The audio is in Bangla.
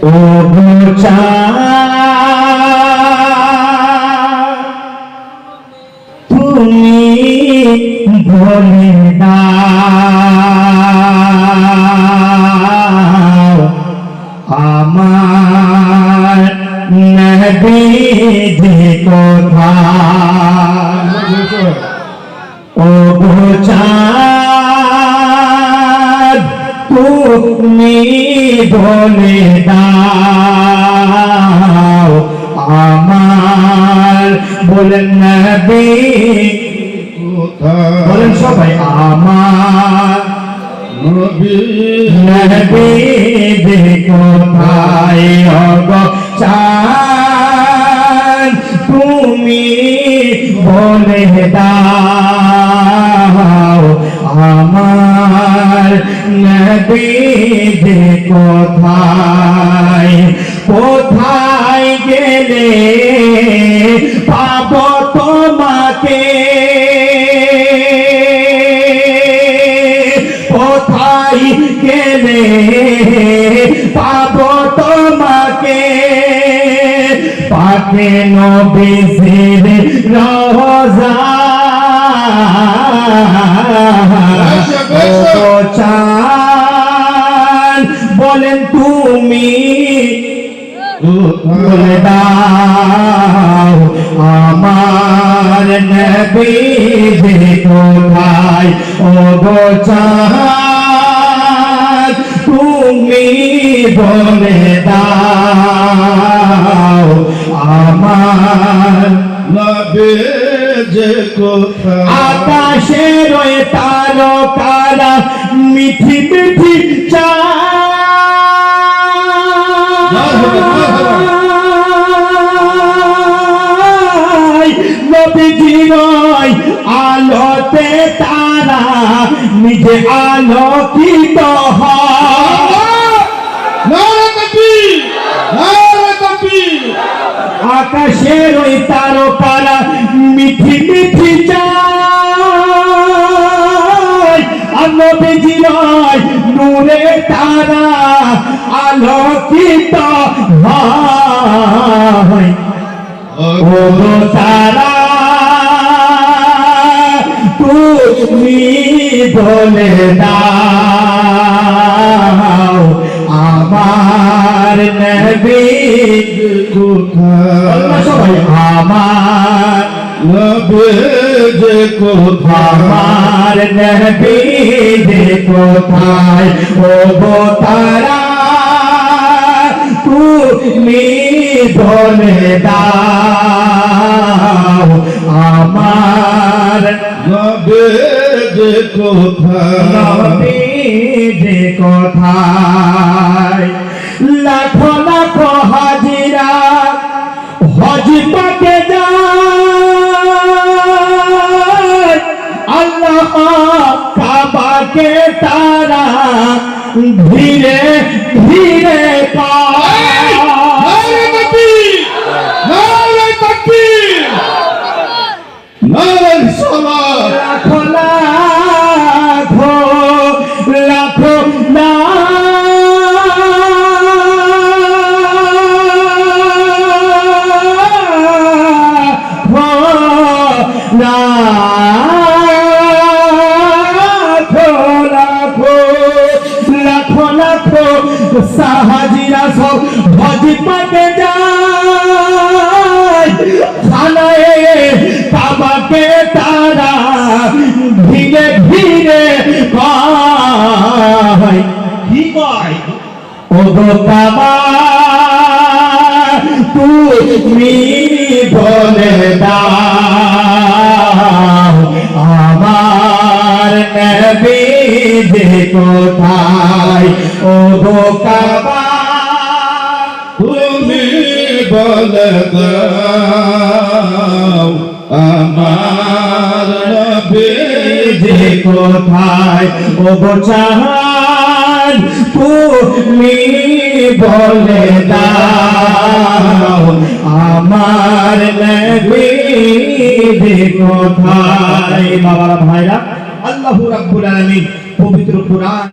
ও তুমি বলে দাও আমার নবী যে কোথায়। ও চাঁদ তুমি বলে দাও আমার বলেন নবী কোথায়, বলেন সবাই আমার নবী যে কোথায়। গো চাঁদ তুমি বলে দাও আমার নবী যে কোথায়। কোথায় গেলে পাবো তোমাকে, কোথায় গেলে পাবো তোমাকে। পাকে নবীর রওজা চান বলেন তুমি বলে দাও আমার নবী যে কোথায়। ও গো চাঁদ তুমি বলে দাও আমার নবী যে কোথায়। আকাশে রয়ে তারকারা মিঠি মিঠি নবীজির আলোতে তারা নিজে আলোকিত আকাশের ওই তারকারা মিঠি মিঠি চায় আর নবীজির নূরে তারা আলোকিত হয়। ও তারা তুমি বলে দাও আমার নবী কোথায়। সবাই আমার নবী যে কোথায়, আমার নবী যে কোথায়। ও গো তারা তুমি বলে দাও আমার নবী যে কোথায়, নবী যে কোথায়। লাখো লাখো হাজিরা হজ পাকে যায় আল্লাহ কাবাকে তারা ধীরে ধীরে পায়। লাখো লাখো লাখো লাখো লাখো সাহাজিরা সব হজ পাকে যায় খানায়ে কাবাকে তারা ধীরে ধীরে পায়। কি কয় ও গো কাবা তুমি বলে দাও আমার নবী যে কোথায়। ও গো কাবা তুমি বলে দাও আমার নবী যে কোথায়। ও গো চাঁদ তুমি বলে দাও আমার নবী যে কোথায়। বাবারা ভাইরা আল্লাহু রাব্বুল আলামিন পবিত্র কুরআন